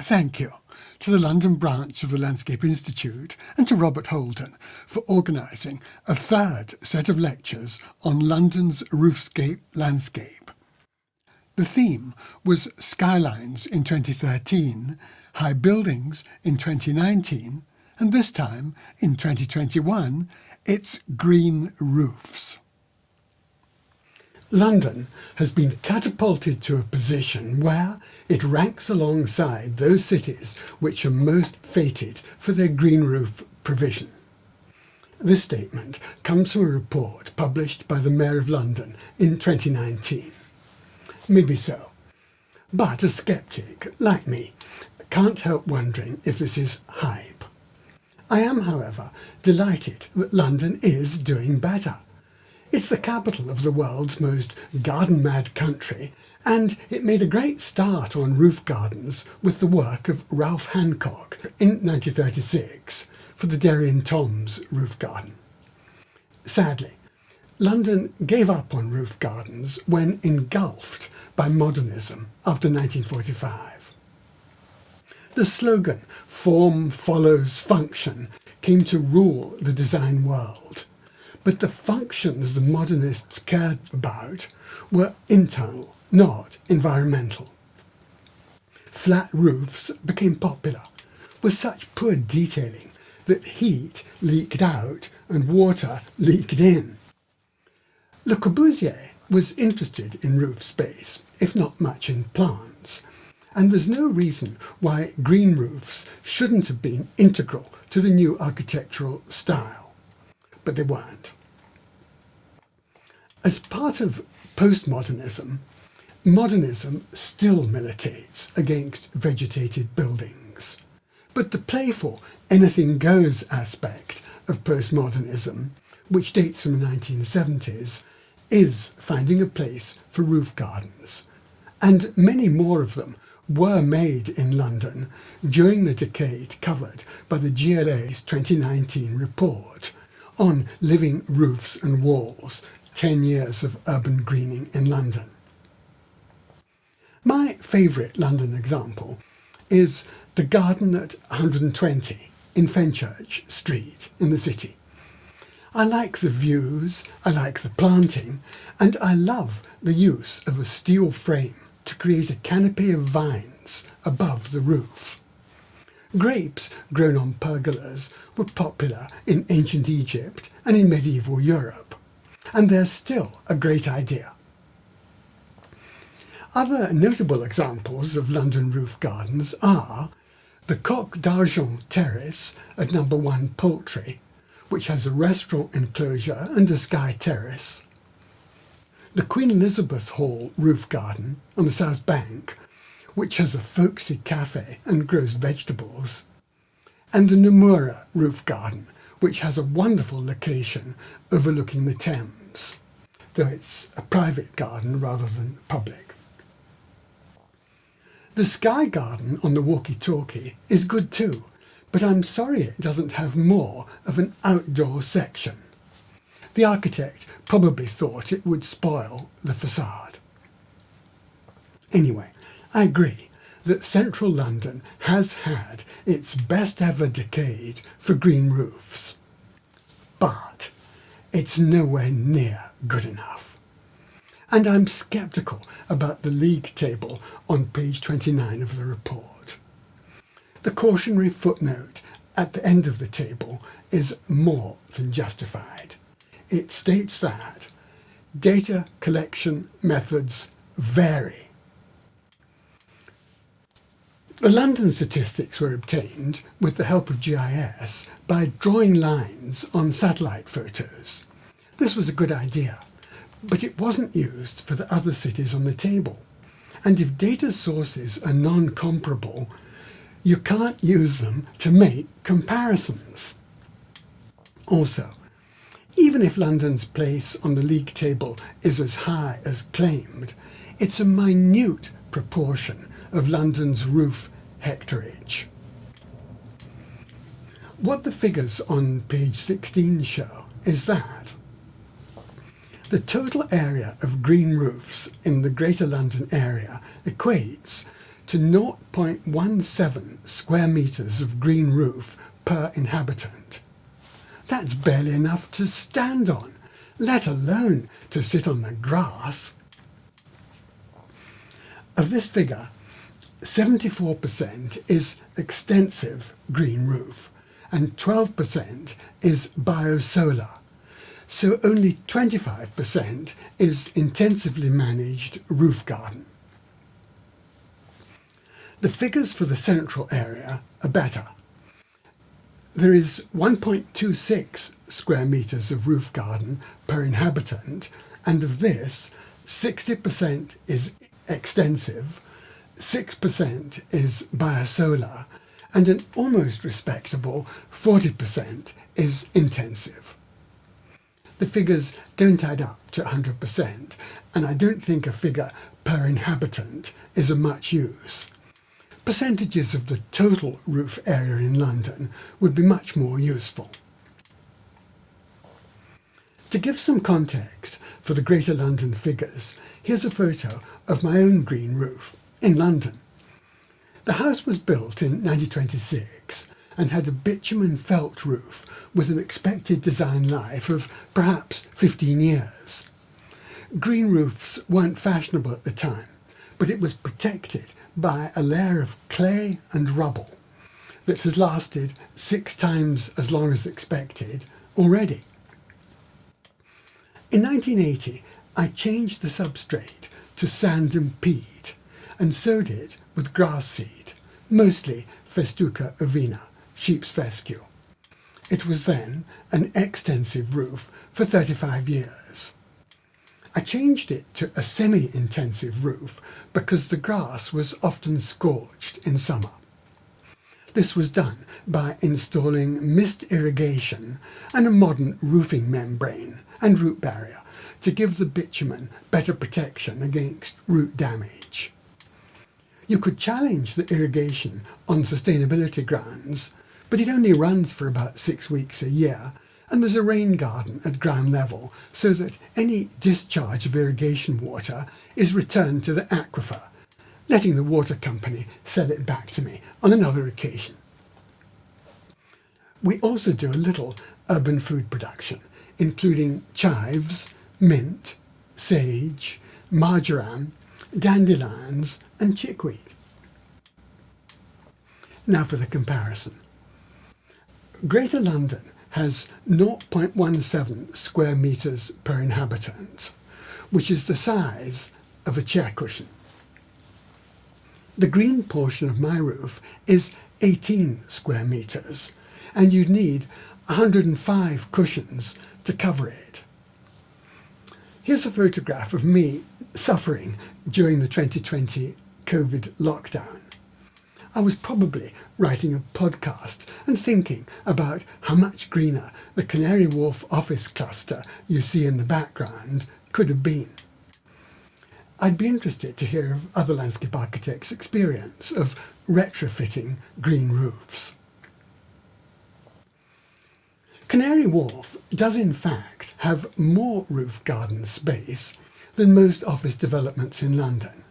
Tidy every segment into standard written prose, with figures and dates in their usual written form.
Thank you to the London branch of the Landscape Institute and to Robert Holden for organising a third set of lectures on London's roofscape landscape. The theme was skylines in 2013, high buildings in 2019, and this time, in 2021, it's green roofs. London has been catapulted to a position where it ranks alongside those cities which are most fated for their green roof provision. This statement comes from a report published by the Mayor of London in 2019. Maybe so, but a sceptic like me can't help wondering if this is hype. I am, however, delighted that London is doing better. It's the capital of the world's most garden-mad country, and it made a great start on roof gardens with the work of Ralph Hancock in 1936 for the Derry and Toms roof garden. Sadly, London gave up on roof gardens when engulfed by modernism after 1945. The slogan, "Form follows function," came to rule the design world. But the functions the modernists cared about were internal, not environmental. Flat roofs became popular, with such poor detailing that heat leaked out and water leaked in. Le Corbusier was interested in roof space, if not much in plants, and there's no reason why green roofs shouldn't have been integral to the new architectural style. But they weren't. As part of postmodernism, modernism still militates against vegetated buildings. But the playful anything goes aspect of postmodernism, which dates from the 1970s, is finding a place for roof gardens. And many more of them were made in London during the decade covered by the GLA's 2019 report on living roofs and walls, 10 years of urban greening in London. My favourite London example is the garden at 120 in Fenchurch Street in the city. I like the views, I like the planting, and I love the use of a steel frame to create a canopy of vines above the roof. Grapes grown on pergolas were popular in ancient Egypt and in medieval Europe, and they're still a great idea. Other notable examples of London roof gardens are the Coq d'Argent Terrace at No. 1 Poultry, which has a restaurant enclosure and a sky terrace, the Queen Elizabeth Hall roof garden on the South Bank, which has a folksy cafe and grows vegetables, and the Nomura roof garden, which has a wonderful location overlooking the Thames, though it's a private garden rather than public. The Sky Garden on the walkie-talkie is good too, but I'm sorry it doesn't have more of an outdoor section. The architect probably thought it would spoil the facade. Anyway, I agree that central London has had its best ever decade for green roofs, but it's nowhere near good enough. And I'm sceptical about the league table on page 29 of the report. The cautionary footnote at the end of the table is more than justified. It states that data collection methods vary. The London statistics were obtained with the help of GIS by drawing lines on satellite photos. This was a good idea, but it wasn't used for the other cities on the table. And if data sources are non-comparable, you can't use them to make comparisons. Also, even if London's place on the league table is as high as claimed, it's a minute proportion of London's roof hectarage. What the figures on page 16 show is that the total area of green roofs in the Greater London area equates to 0.17 square metres of green roof per inhabitant. That's barely enough to stand on, let alone to sit on the grass. Of this figure, 74% is extensive green roof and 12% is biosolar, so only 25% is intensively managed roof garden. The figures for the central area are better. There is 1.26 square metres of roof garden per inhabitant, and of this, 60% is extensive, 6% is biosolar, and an almost respectable 40% is intensive. The figures don't add up to 100%, and I don't think a figure per inhabitant is of much use. Percentages of the total roof area in London would be much more useful. To give some context for the Greater London figures, here's a photo of my own green roof in London. The house was built in 1926 and had a bitumen felt roof with an expected design life of perhaps 15 years. Green roofs weren't fashionable at the time, but it was protected by a layer of clay and rubble that has lasted 6 times as long as expected already. In 1980, I changed the substrate to sand and peat and sowed it with grass seed, mostly Festuca ovina, sheep's fescue. It was then an extensive roof for 35 years. I changed it to a semi-intensive roof because the grass was often scorched in summer. This was done by installing mist irrigation and a modern roofing membrane and root barrier to give the bitumen better protection against root damage. You could challenge the irrigation on sustainability grounds, but it only runs for about 6 weeks a year, and there's a rain garden at ground level so that any discharge of irrigation water is returned to the aquifer, letting the water company sell it back to me on another occasion. We also do a little urban food production, including chives, mint, sage, marjoram, dandelions and chickweed. Now for the comparison. Greater London has 0.17 square metres per inhabitant, which is the size of a chair cushion. The green portion of my roof is 18 square metres, and you'd need 105 cushions to cover it. Here's a photograph of me suffering during the 2020 COVID lockdown. I was probably writing a podcast and thinking about how much greener the Canary Wharf office cluster you see in the background could have been. I'd be interested to hear of other landscape architects' experience of retrofitting green roofs. Canary Wharf does in fact have more roof garden space than most office developments in London.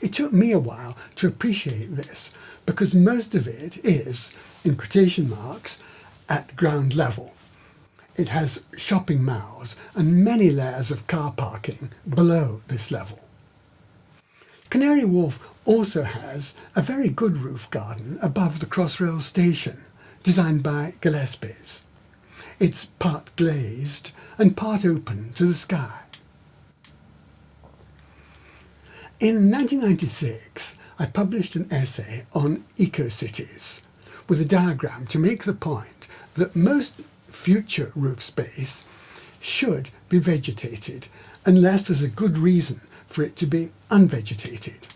It took me a while to appreciate this because most of it is, in quotation marks, at ground level. It has shopping malls and many layers of car parking below this level. Canary Wharf also has a very good roof garden above the Crossrail station, designed by Gillespie's. It's part glazed and part open to the sky. In 1996, I published an essay on eco-cities with a diagram to make the point that most future roof space should be vegetated unless there's a good reason for it to be unvegetated.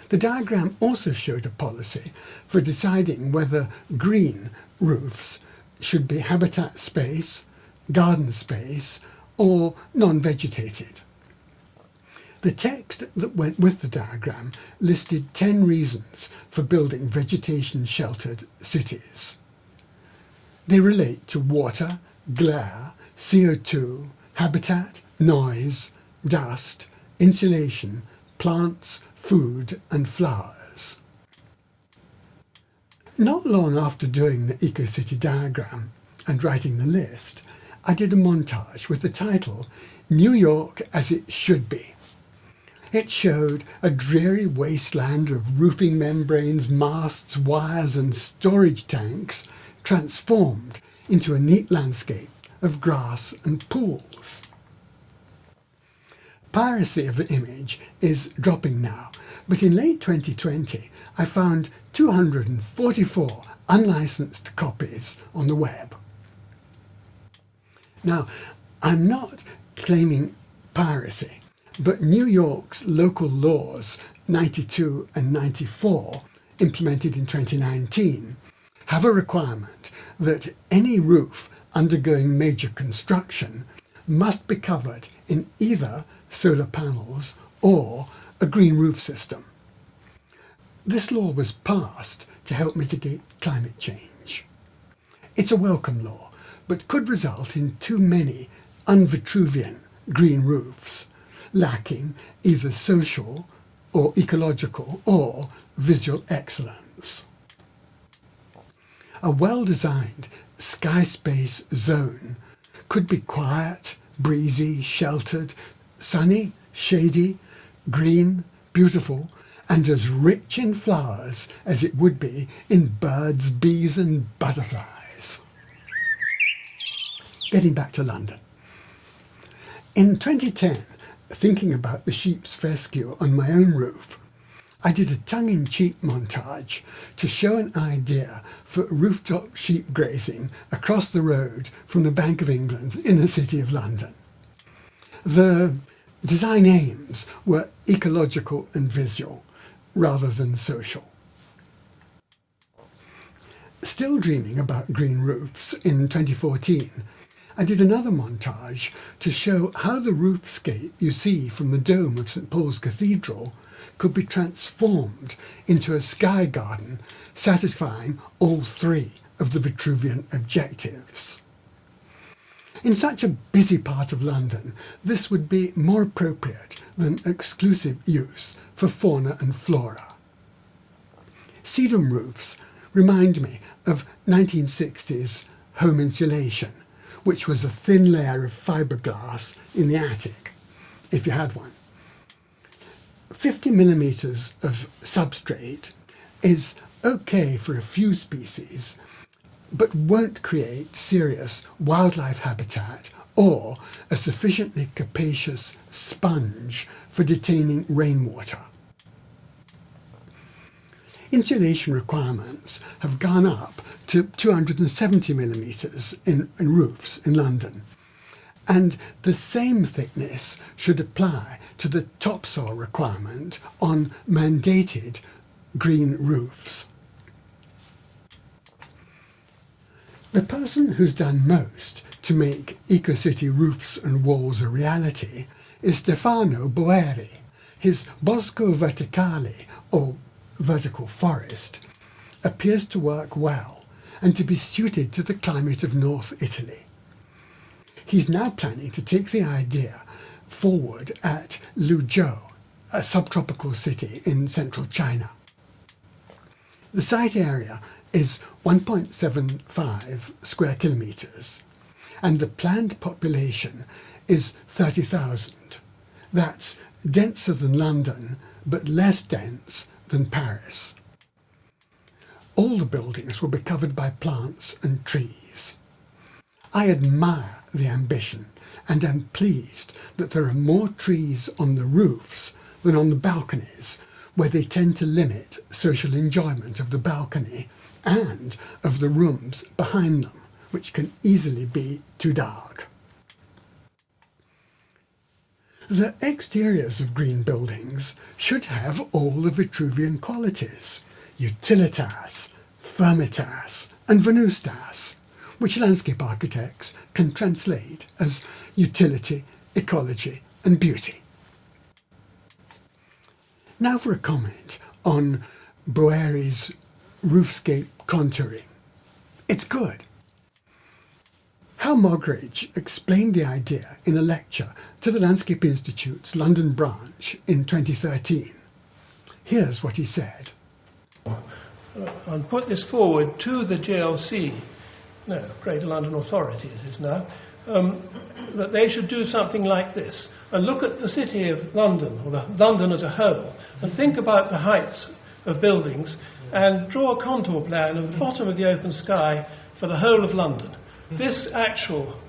The diagram also showed a policy for deciding whether green roofs should be habitat space, garden space, or non-vegetated. The text that went with the diagram listed 10 reasons for building vegetation-sheltered cities. They relate to water, glare, CO2, habitat, noise, dust, insulation, plants, food and flowers. Not long after doing the EcoCity diagram and writing the list, I did a montage with the title New York as It Should Be. It showed a dreary wasteland of roofing membranes, masts, wires and storage tanks transformed into a neat landscape of grass and pools. Piracy of the image is dropping now, but in late 2020 I found 244 unlicensed copies on the web. Now, I'm not claiming piracy, but New York's local laws 92 and 94, implemented in 2019, have a requirement that any roof undergoing major construction must be covered in either solar panels or a green roof system. This law was passed to help mitigate climate change. It's a welcome law, but could result in too many un-Vitruvian green roofs, lacking either social or ecological or visual excellence. A well-designed sky space zone could be quiet, breezy, sheltered, sunny, shady, green, beautiful, and as rich in flowers as it would be in birds, bees and butterflies. Getting back to London. In 2010, thinking about the sheep's fescue on my own roof, I did a tongue-in-cheek montage to show an idea for rooftop sheep grazing across the road from the Bank of England in the City of London. The design aims were ecological and visual, rather than social. Still dreaming about green roofs, in 2014, I did another montage to show how the roofscape you see from the dome of St Paul's Cathedral could be transformed into a sky garden satisfying all three of the Vitruvian objectives. In such a busy part of London, this would be more appropriate than exclusive use for fauna and flora. Sedum roofs remind me of 1960s home insulation, which was a thin layer of fiberglass in the attic, if you had one. 50 millimeters of substrate is okay for a few species, but won't create serious wildlife habitat or a sufficiently capacious sponge for detaining rainwater. Insulation requirements have gone up to 270 millimeters in roofs in London, and the same thickness should apply to the topsoil requirement on mandated green roofs. The person who's done most to make EcoCity roofs and walls a reality is Stefano Boeri. His Bosco Verticale, or vertical forest, appears to work well and to be suited to the climate of North Italy. He's now planning to take the idea forward at Luzhou, a subtropical city in central China. The site area is 1.75 square kilometres, and the planned population is 30,000. That's denser than London, but less dense than Paris. All the buildings will be covered by plants and trees. I admire the ambition and am pleased that there are more trees on the roofs than on the balconies, where they tend to limit social enjoyment of the balcony and of the rooms behind them, which can easily be too dark. The exteriors of green buildings should have all the Vitruvian qualities: utilitas, firmitas and venustas, which landscape architects can translate as utility, ecology and beauty. Now for a comment on Boeri's roofscape contouring. It's good. How Morgridge explained the idea in a lecture to the Landscape Institute's London branch in 2013. Here's what he said. And put this forward to the GLC, no, Greater London Authority it is now, that they should do something like this, and look at the city of London, or London as a whole, and think about the heights of buildings, and draw a contour plan of the bottom of the open sky for the whole of London. This actual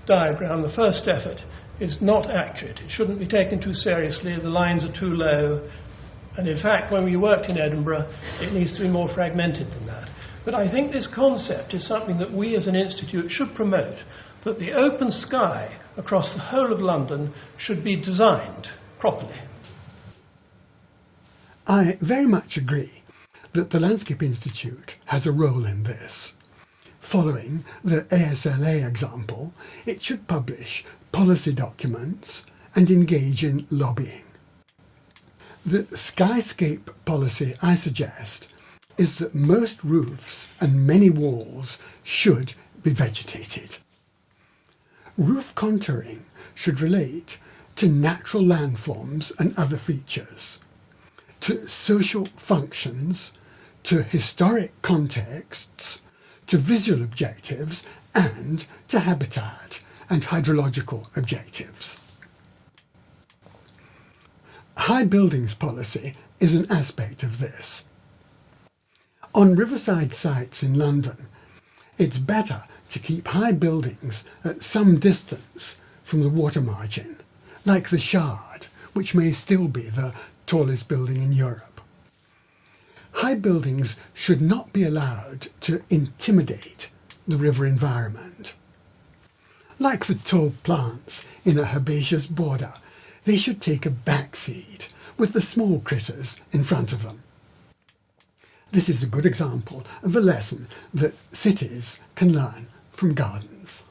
diagram, the first effort, is not accurate. It shouldn't be taken too seriously. The lines are too low. And in fact, when we worked in Edinburgh, it needs to be more fragmented than that. But I think this concept is something that we as an institute should promote, that the open sky across the whole of London should be designed properly. I very much agree that the Landscape Institute has a role in this. Following the ASLA example, it should publish policy documents and engage in lobbying. The Skyscape policy I suggest is that most roofs and many walls should be vegetated. Roof contouring should relate to natural landforms and other features, to social functions, to historic contexts, to visual objectives, and to habitat and hydrological objectives. High buildings policy is an aspect of this. On riverside sites in London, it's better to keep high buildings at some distance from the water margin, like the Shard, which may still be the tallest building in Europe. High buildings should not be allowed to intimidate the river environment. Like the tall plants in a herbaceous border, they should take a back seat with the small critters in front of them. This is a good example of a lesson that cities can learn from gardens.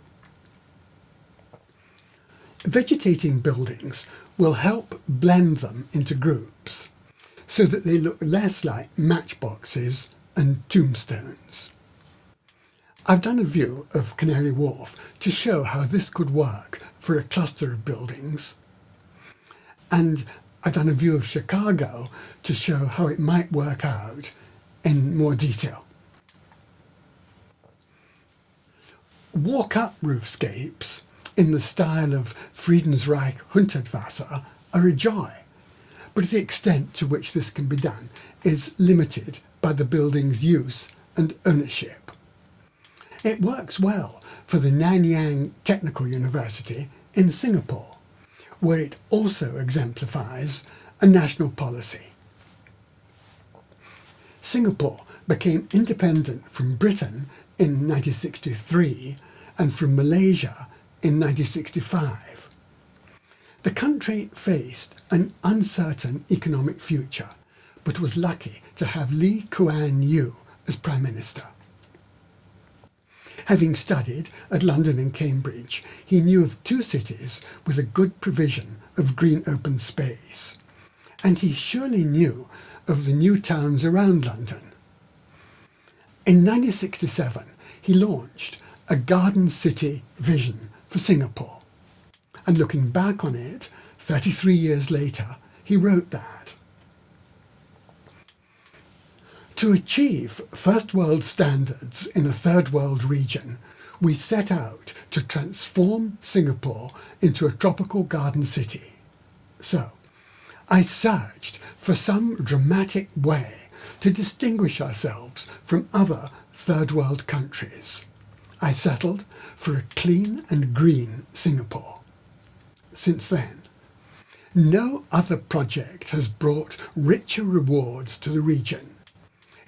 Vegetating buildings will help blend them into groups so that they look less like matchboxes and tombstones. I've done a view of Canary Wharf to show how this could work for a cluster of buildings, and I've done a view of Chicago to show how it might work out in more detail. Walk-up roofscapes in the style of Friedensreich Hundertwasser are a joy, but the extent to which this can be done is limited by the building's use and ownership. It works well for the Nanyang Technical University in Singapore, where it also exemplifies a national policy. Singapore became independent from Britain in 1963 and from Malaysia in 1965. The country faced an uncertain economic future, but was lucky to have Lee Kuan Yew as Prime Minister. Having studied at London and Cambridge, he knew of two cities with a good provision of green open space, and he surely knew of the new towns around London. In 1967, he launched a garden city vision for Singapore, and looking back on it 33 years later, he wrote that. To achieve first world standards in a third world region, we set out to transform Singapore into a tropical garden city. So, I searched for some dramatic way to distinguish ourselves from other third world countries. I settled for a clean and green Singapore. Since then, no other project has brought richer rewards to the region.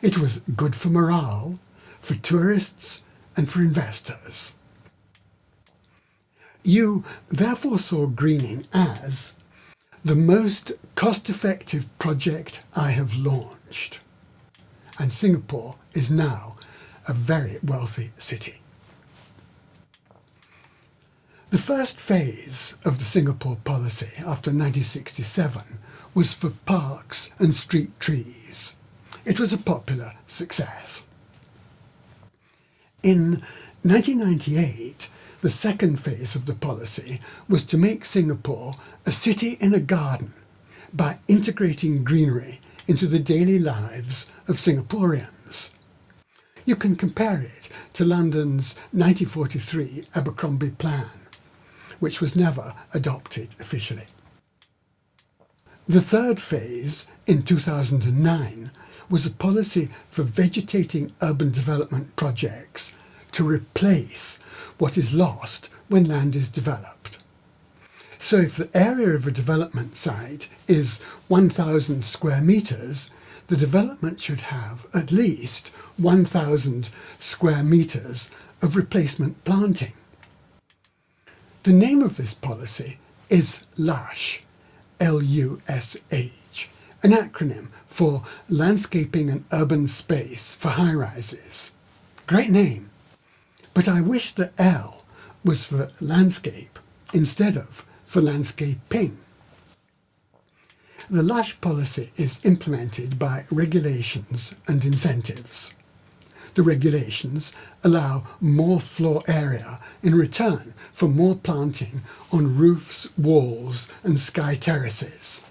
It was good for morale, for tourists, and for investors. You therefore saw greening as the most cost-effective project I have launched, and Singapore is now a very wealthy city. The first phase of the Singapore policy after 1967 was for parks and street trees. It was a popular success. In 1998, the second phase of the policy was to make Singapore a city in a garden by integrating greenery into the daily lives of Singaporeans. You can compare it to London's 1943 Abercrombie Plan, which was never adopted officially. The third phase, in 2009, was a policy for vegetating urban development projects to replace what is lost when land is developed. So if the area of a development site is 1,000 square metres, the development should have at least 1,000 square metres of replacement planting. The name of this policy is LUSH, L-U-S-H, an acronym for Landscaping and Urban Space for High-Rises. Great name, but I wish the L was for landscape instead of for landscaping. The LUSH policy is implemented by regulations and incentives. The regulations allow more floor area in return for more planting on roofs, walls and sky terraces.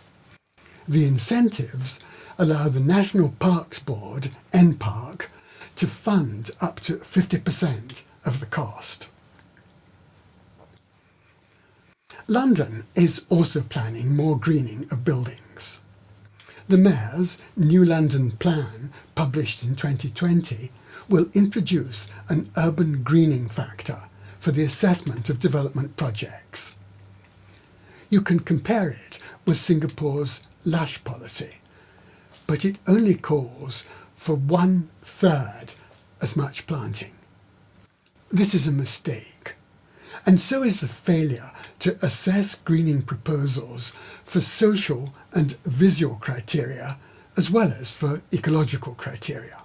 The incentives allow the National Parks Board, NPark, to fund up to 50% of the cost. London is also planning more greening of buildings. The Mayor's New London Plan, published in 2020, will introduce an urban greening factor for the assessment of development projects. You can compare it with Singapore's LUSH policy, but it only calls for 1/3 as much planting. This is a mistake, and so is the failure to assess greening proposals for social and visual criteria as well as for ecological criteria.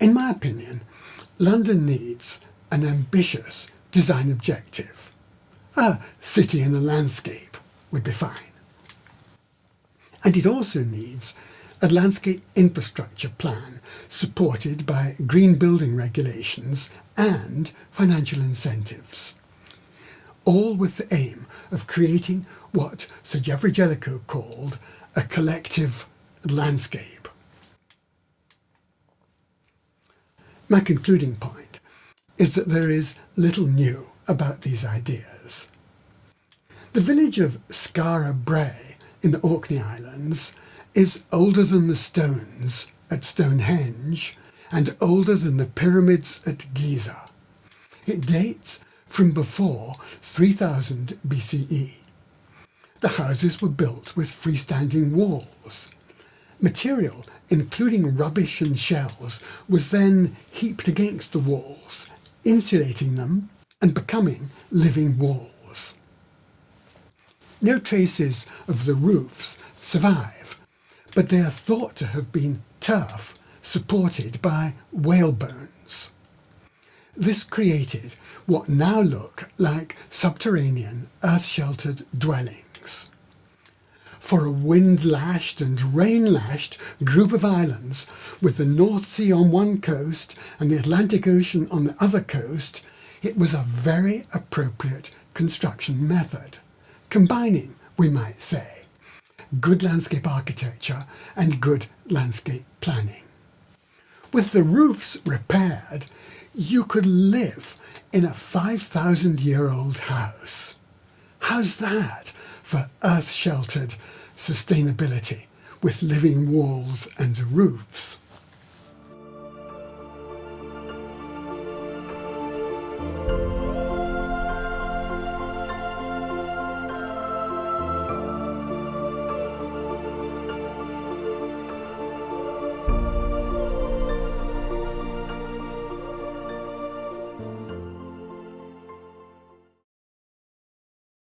In my opinion, London needs an ambitious design objective. A city in a landscape would be fine. And it also needs a landscape infrastructure plan supported by green building regulations and financial incentives, all with the aim of creating what Sir Geoffrey Jellicoe called a collective landscape. My concluding point is that there is little new about these ideas. The village of Skara Brae in the Orkney Islands is older than the stones at Stonehenge and older than the pyramids at Giza. It dates from before 3000 BCE. The houses were built with freestanding walls. Material, including rubbish and shells, was then heaped against the walls, insulating them and becoming living walls. No traces of the roofs survive, but they are thought to have been turf supported by whalebones. This created what now look like subterranean, earth-sheltered dwellings. For a wind-lashed and rain-lashed group of islands, with the North Sea on one coast and the Atlantic Ocean on the other coast, it was a very appropriate construction method, combining, we might say, good landscape architecture and good landscape planning. With the roofs repaired, you could live in a 5,000-year-old house. How's that for earth-sheltered sustainability with living walls and roofs?